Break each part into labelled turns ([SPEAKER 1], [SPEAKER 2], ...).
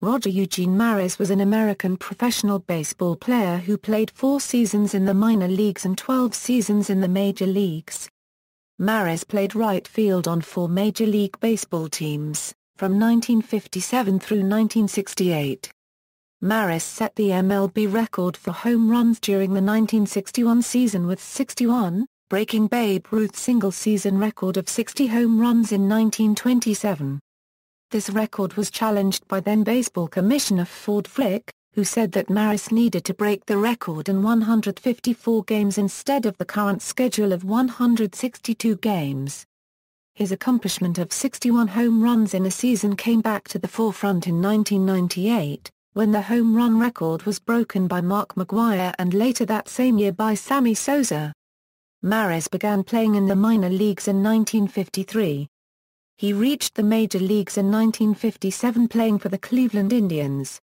[SPEAKER 1] Roger Eugene Maris was an American professional baseball player who played 4 seasons in the minor leagues and 12 seasons in the major leagues. Maris played right field on 4 Major League Baseball teams, from 1957 through 1968. Maris set the MLB record for home runs during the 1961 season with 61, breaking Babe Ruth's single-season record of 60 home runs in 1927. This record was challenged by then Baseball Commissioner Ford Frick, who said that Maris needed to break the record in 154 games instead of the current schedule of 162 games. His accomplishment of 61 home runs in a season came back to the forefront in 1998, when the home run record was broken by Mark McGwire and later that same year by Sammy Sosa. Maris began playing in the minor leagues in 1953. He reached the major leagues in 1957 playing for the Cleveland Indians.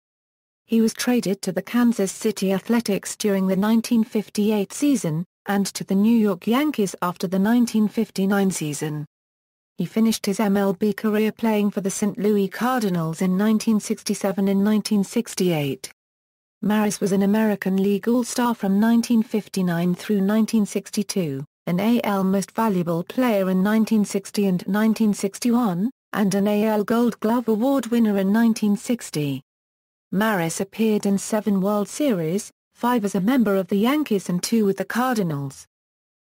[SPEAKER 1] He was traded to the Kansas City Athletics during the 1958 season, and to the New York Yankees after the 1959 season. He finished his MLB career playing for the St. Louis Cardinals in 1967 and 1968. Maris was an American League All-Star from 1959 through 1962, an AL Most Valuable Player in 1960 and 1961, and an AL Gold Glove Award winner in 1960. Maris appeared in 7 World Series, 5 as a member of the Yankees and 2 with the Cardinals.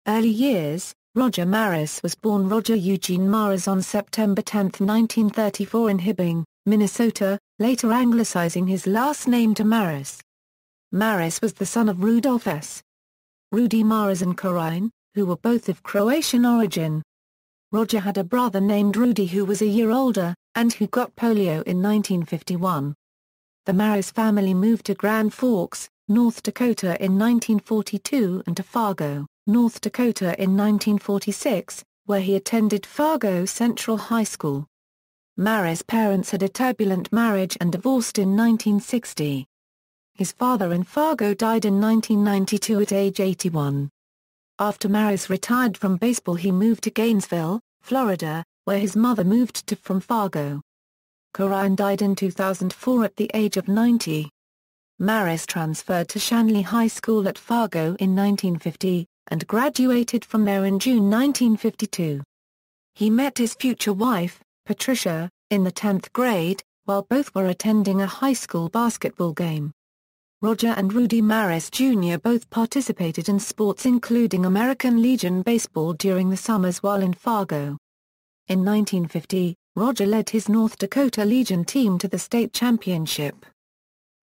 [SPEAKER 1] Early years: Roger Maris was born Roger Eugene Maris on September 10, 1934 in Hibbing, Minnesota, later anglicizing his last name to Maris. Maris was the son of Rudolph S. Rudy Maris and Corinne, who were both of Croatian origin. Roger had a brother named Rudy who was a year older, and who got polio in 1951. The Maris family moved to Grand Forks, North Dakota in 1942 and to Fargo, North Dakota in 1946, where he attended Fargo Central High School. Maris' parents had a turbulent marriage and divorced in 1960. His father in Fargo died in 1992 at age 81. After Maris retired from baseball he moved to Gainesville, Florida, where his mother moved to from Fargo. Corinne died in 2004 at the age of 90. Maris transferred to Shanley High School at Fargo in 1950, and graduated from there in June 1952. He met his future wife, Patricia, in the 10th grade, while both were attending a high school basketball game. Roger and Rudy Maris Jr. both participated in sports including American Legion baseball during the summers while in Fargo. In 1950, Roger led his North Dakota Legion team to the state championship.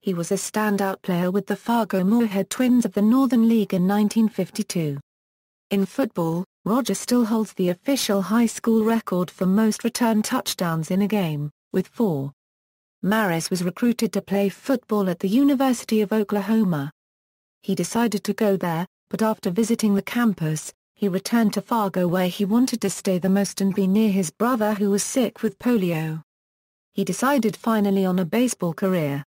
[SPEAKER 1] He was a standout player with the Fargo Moorhead Twins of the Northern League in 1952. In football, Roger still holds the official high school record for most return touchdowns in a game, with 4. Maris was recruited to play football at the University of Oklahoma. He decided to go there, but after visiting the campus, he returned to Fargo where he wanted to stay the most and be near his brother who was sick with polio. He decided finally on a baseball career.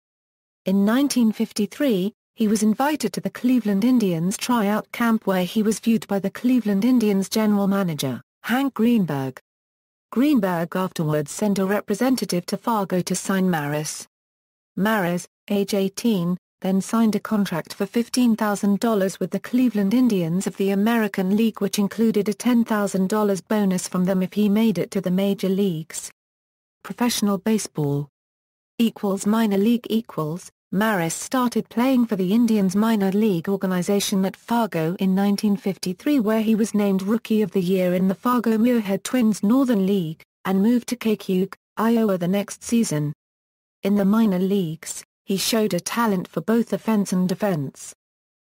[SPEAKER 1] In 1953, he was invited to the Cleveland Indians tryout camp where he was viewed by the Cleveland Indians general manager, Hank Greenberg. Greenberg afterwards sent a representative to Fargo to sign Maris. Maris, age 18, then signed a contract for $15,000 with the Cleveland Indians of the American League which included a $10,000 bonus from them if he made it to the major leagues. Professional baseball minor league Maris started playing for the Indians minor league organization at Fargo in 1953 where he was named Rookie of the Year in the Fargo Moorhead Twins Northern League, and moved to Keokuk, Iowa the next season. In the minor leagues, he showed a talent for both offense and defense.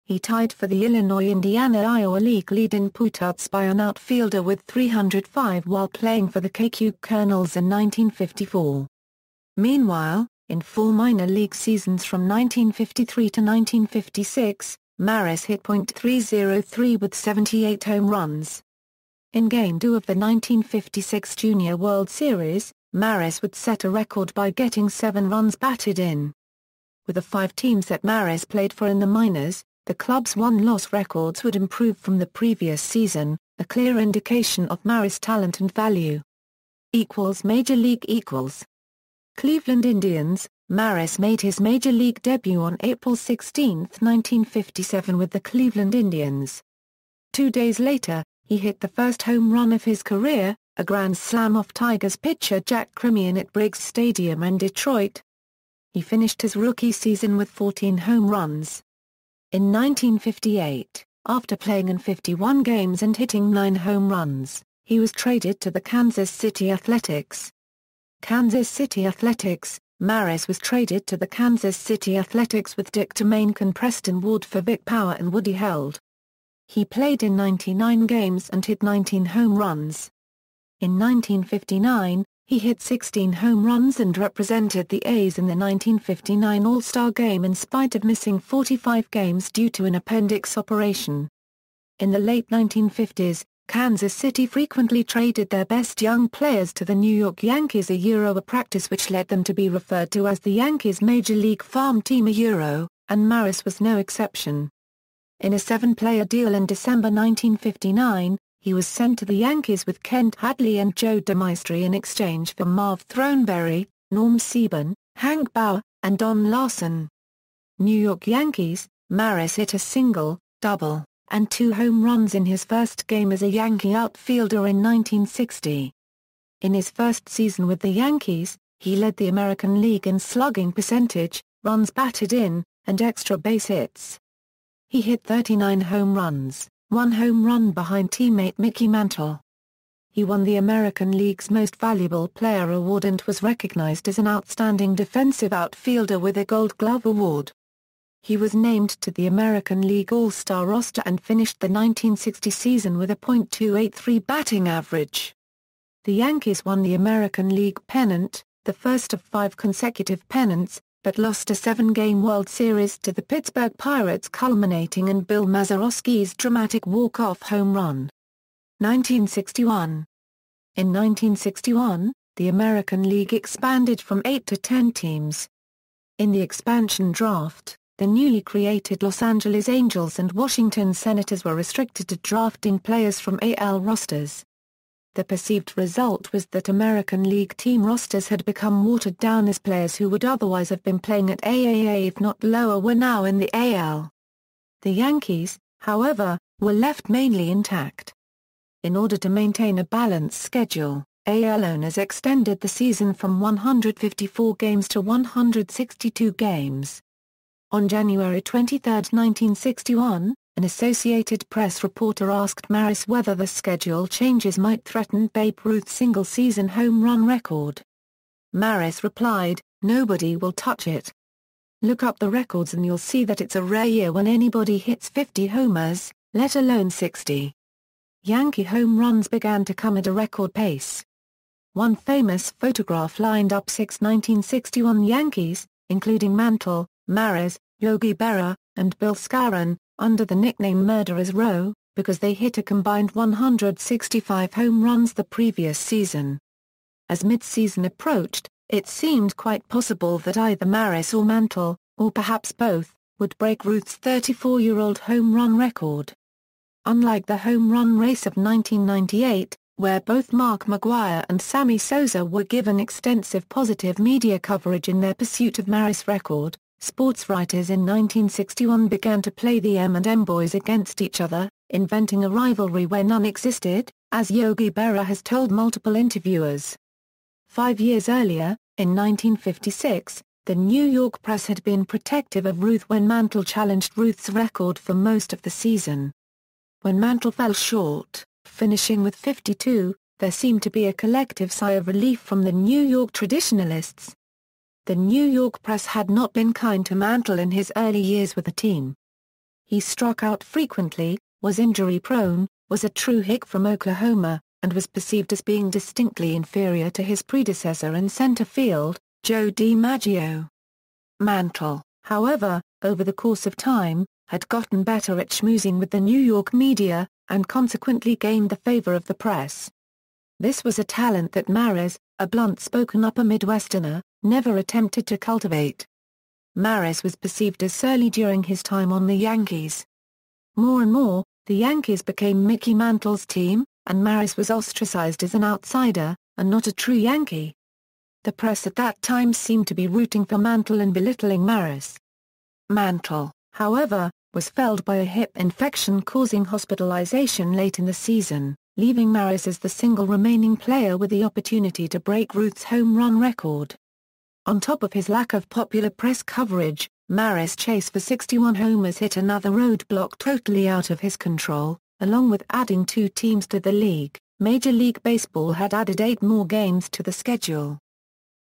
[SPEAKER 1] He tied for the Illinois-Indiana-Iowa League lead in putouts by an outfielder with 305 while playing for the Keokuk Colonels in 1954. Meanwhile, in 4 minor league seasons from 1953 to 1956, Maris hit .303 with 78 home runs. In Game 2 of the 1956 Junior World Series, Maris would set a record by getting 7 runs batted in. With the 5 teams that Maris played for in the minors, the club's won-loss records would improve from the previous season, a clear indication of Maris' talent and value. Major League Cleveland Indians, Maris made his major league debut on April 16, 1957 with the Cleveland Indians. 2 days later, he hit the first home run of his career, a grand slam off Tigers pitcher Jack Crimean at Briggs Stadium in Detroit. He finished his rookie season with 14 home runs. In 1958, after playing in 51 games and hitting 9 home runs, he was traded to the Kansas City Athletics. Kansas City Athletics. Maris was traded to the Kansas City Athletics with Dick Tomane and Preston Ward for Vic Power and Woody Held. He played in 99 games and hit 19 home runs. In 1959, he hit 16 home runs and represented the A's in the 1959 All-Star Game in spite of missing 45 games due to an appendix operation. In the late 1950s, Kansas City frequently traded their best young players to the New York Yankees, a practice which led them to be referred to as the Yankees Major League Farm Team, and Maris was no exception. In a 7-player deal in December 1959, he was sent to the Yankees with Kent Hadley and Joe DeMaestri in exchange for Marv Throneberry, Norm Siebern, Hank Bauer, and Don Larson. New York Yankees. Maris hit a single, double, and 2 home runs in his first game as a Yankee outfielder in 1960. In his first season with the Yankees, he led the American League in slugging percentage, runs batted in, and extra base hits. He hit 39 home runs, 1 home run behind teammate Mickey Mantle. He won the American League's Most Valuable Player award and was recognized as an outstanding defensive outfielder with a Gold Glove award. He was named to the American League All-Star roster and finished the 1960 season with a .283 batting average. The Yankees won the American League pennant, the first of 5 consecutive pennants, but lost a 7-game World Series to the Pittsburgh Pirates, culminating in Bill Mazeroski's dramatic walk-off home run. 1961. In 1961, the American League expanded from 8 to 10 teams. In the expansion draft, the newly created Los Angeles Angels and Washington Senators were restricted to drafting players from AL rosters. The perceived result was that American League team rosters had become watered down as players who would otherwise have been playing at AAA if not lower were now in the AL. The Yankees, however, were left mainly intact. In order to maintain a balanced schedule, AL owners extended the season from 154 games to 162 games. On January 23, 1961, an Associated Press reporter asked Maris whether the schedule changes might threaten Babe Ruth's single-season home run record. Maris replied, "Nobody will touch it. Look up the records and you'll see that it's a rare year when anybody hits 50 homers, let alone 60. Yankee home runs began to come at a record pace. One famous photograph lined up 6 1961 Yankees, including Mantle, Maris, Yogi Berra, and Bill Skowron, under the nickname Murderers Row, because they hit a combined 165 home runs the previous season. As mid-season approached, it seemed quite possible that either Maris or Mantle, or perhaps both, would break Ruth's 34-year-old home run record. Unlike the home run race of 1998, where both Mark McGwire and Sammy Sosa were given extensive positive media coverage in their pursuit of Maris' record, sports writers in 1961 began to play the M&M Boys against each other, inventing a rivalry where none existed, as Yogi Berra has told multiple interviewers. 5 years earlier, in 1956, the New York press had been protective of Ruth when Mantle challenged Ruth's record for most of the season. When Mantle fell short, finishing with 52, there seemed to be a collective sigh of relief from the New York traditionalists. The New York press had not been kind to Mantle in his early years with the team. He struck out frequently, was injury-prone, was a true hick from Oklahoma, and was perceived as being distinctly inferior to his predecessor in center field, Joe DiMaggio. Mantle, however, over the course of time, had gotten better at schmoozing with the New York media, and consequently gained the favor of the press. This was a talent that Maris, a blunt-spoken upper Midwesterner, never attempted to cultivate. Maris was perceived as surly during his time on the Yankees. More and more, the Yankees became Mickey Mantle's team, and Maris was ostracized as an outsider, and not a true Yankee. The press at that time seemed to be rooting for Mantle and belittling Maris. Mantle, however, was felled by a hip infection causing hospitalization late in the season, leaving Maris as the single remaining player with the opportunity to break Ruth's home run record. On top of his lack of popular press coverage, Maris' chase for 61 homers hit another roadblock totally out of his control. Along with adding 2 teams to the league, Major League Baseball had added 8 more games to the schedule.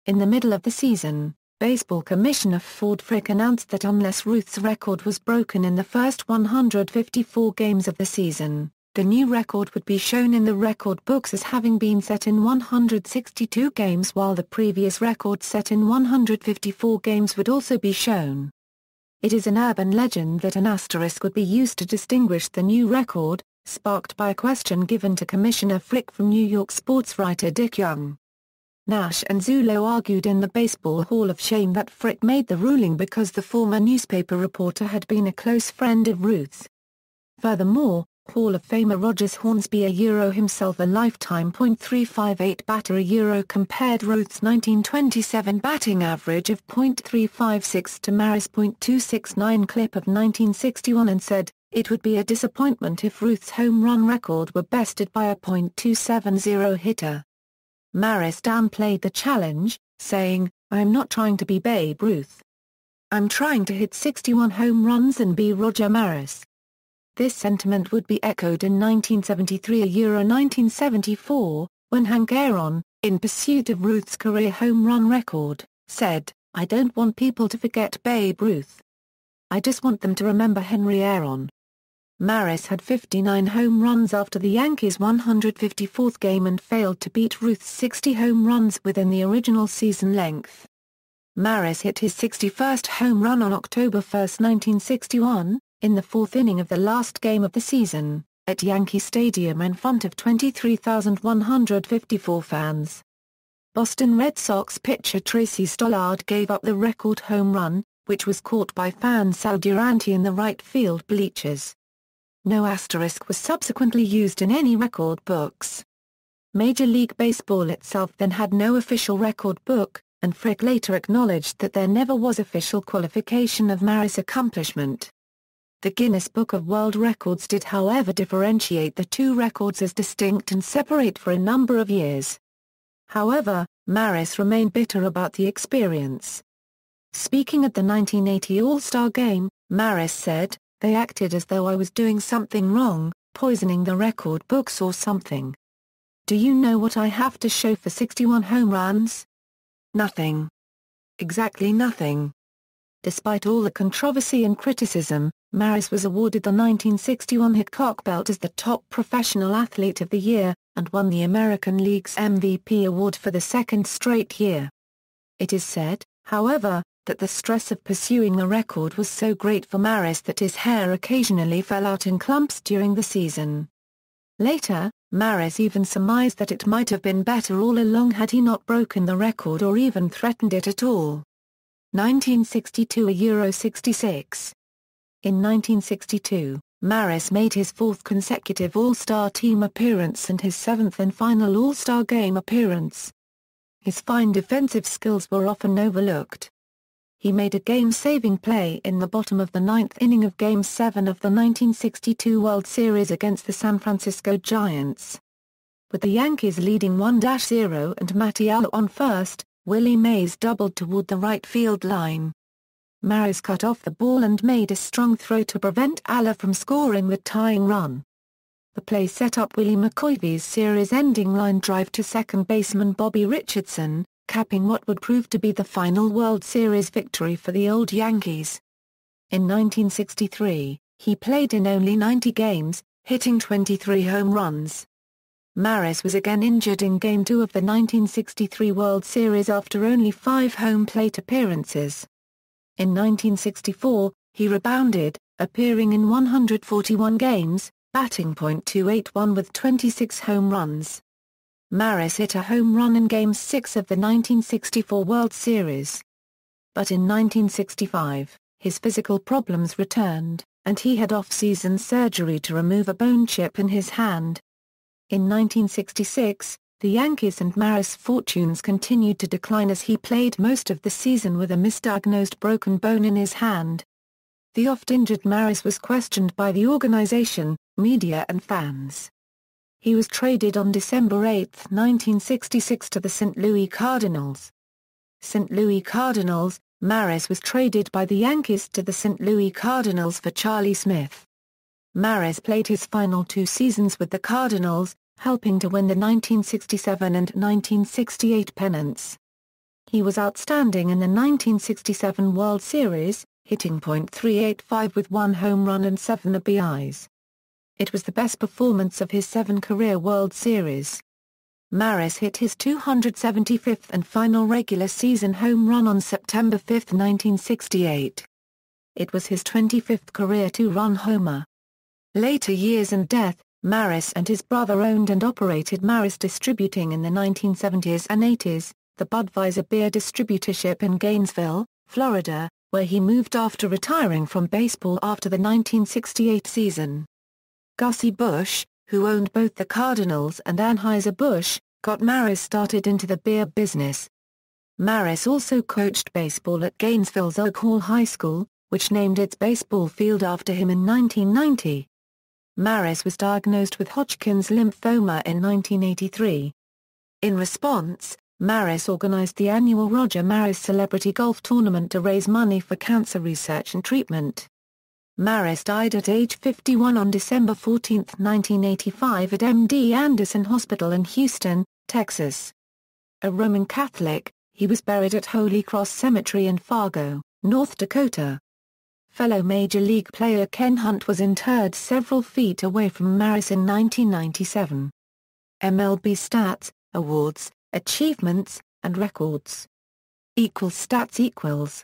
[SPEAKER 1] In the middle of the season, Baseball Commissioner Ford Frick announced that unless Ruth's record was broken in the first 154 games of the season, the new record would be shown in the record books as having been set in 162 games, while the previous record set in 154 games would also be shown. It is an urban legend that an asterisk would be used to distinguish the new record, sparked by a question given to Commissioner Frick from New York sports writer Dick Young. Nash and Zulo argued in the Baseball Hall of Shame that Frick made the ruling because the former newspaper reporter had been a close friend of Ruth's. Furthermore, Hall of Famer Rogers Hornsby himself a lifetime .358 batter compared Ruth's 1927 batting average of .356 to Maris' .269 clip of 1961 and said, "It would be a disappointment if Ruth's home run record were bested by a .270 hitter." Maris downplayed the challenge, saying, "I am not trying to be Babe Ruth. I'm trying to hit 61 home runs and be Roger Maris." This sentiment would be echoed in 1973–1974, when Hank Aaron, in pursuit of Ruth's career home run record, said, "I don't want people to forget Babe Ruth. I just want them to remember Henry Aaron." Maris had 59 home runs after the Yankees' 154th game and failed to beat Ruth's 60 home runs within the original season length. Maris hit his 61st home run on October 1, 1961, in the 4th inning of the last game of the season, at Yankee Stadium in front of 23,154 fans. Boston Red Sox pitcher Tracy Stollard gave up the record home run, which was caught by fan Sal Durante in the right field bleachers. No asterisk was subsequently used in any record books. Major League Baseball itself then had no official record book, and Frick later acknowledged that there never was official qualification of Maris' accomplishment. The Guinness Book of World Records did however differentiate the two records as distinct and separate for a number of years. However, Maris remained bitter about the experience. Speaking at the 1980 All-Star Game, Maris said, "They acted as though I was doing something wrong, poisoning the record books or something. Do you know what I have to show for 61 home runs? Nothing. Exactly nothing." Despite all the controversy and criticism, Maris was awarded the 1961 Hickok Belt as the top professional athlete of the year, and won the American League's MVP award for the second straight year. It is said, however, that the stress of pursuing the record was so great for Maris that his hair occasionally fell out in clumps during the season. Later, Maris even surmised that it might have been better all along had he not broken the record or even threatened it at all. 1962–66. In 1962, Maris made his fourth consecutive All-Star Team appearance and his seventh and final All-Star Game appearance. His fine defensive skills were often overlooked. He made a game-saving play in the bottom of the ninth inning of Game 7 of the 1962 World Series against the San Francisco Giants. With the Yankees leading 1-0 and Matty Alla on first, Willie Mays doubled toward the right field line. Maris cut off the ball and made a strong throw to prevent Alla from scoring the tying run. The play set up Willie McCoy's series-ending line drive to second baseman Bobby Richardson, capping what would prove to be the final World Series victory for the old Yankees. In 1963, he played in only 90 games, hitting 23 home runs. Maris was again injured in Game 2 of the 1963 World Series after only 5 home plate appearances. In 1964, he rebounded, appearing in 141 games, batting .281 with 26 home runs. Maris hit a home run in Game 6 of the 1964 World Series. But in 1965, his physical problems returned, and he had off-season surgery to remove a bone chip in his hand. In 1966, The Yankees and Maris' fortunes continued to decline as he played most of the season with a misdiagnosed broken bone in his hand. The oft-injured Maris was questioned by the organization, media and fans. He was traded on December 8, 1966 to the St. Louis Cardinals. St. Louis Cardinals, Maris was traded by the Yankees to the St. Louis Cardinals for Charlie Smith. Maris played his final 2 seasons with the Cardinals, helping to win the 1967 and 1968 pennants. He was outstanding in the 1967 World Series, hitting .385 with 1 home run and 7 RBIs. It was the best performance of his 7 career World Series. Maris hit his 275th and final regular season home run on September 5, 1968. It was his 25th career 2-run homer. Later years and death, Maris and his brother owned and operated Maris Distributing in the 1970s and 80s, the Budweiser beer distributorship in Gainesville, Florida, where he moved after retiring from baseball after the 1968 season. Gussie Busch, who owned both the Cardinals and Anheuser-Busch, got Maris started into the beer business. Maris also coached baseball at Gainesville's Oak Hall High School, which named its baseball field after him in 1990. Maris was diagnosed with Hodgkin's lymphoma in 1983. In response, Maris organized the annual Roger Maris Celebrity Golf Tournament to raise money for cancer research and treatment. Maris died at age 51 on December 14, 1985 at MD Anderson Hospital in Houston, Texas. A Roman Catholic, he was buried at Holy Cross Cemetery in Fargo, North Dakota. Fellow Major League player Ken Hunt was interred several feet away from Maris in 1997. MLB stats, awards, achievements, and records. Stats equals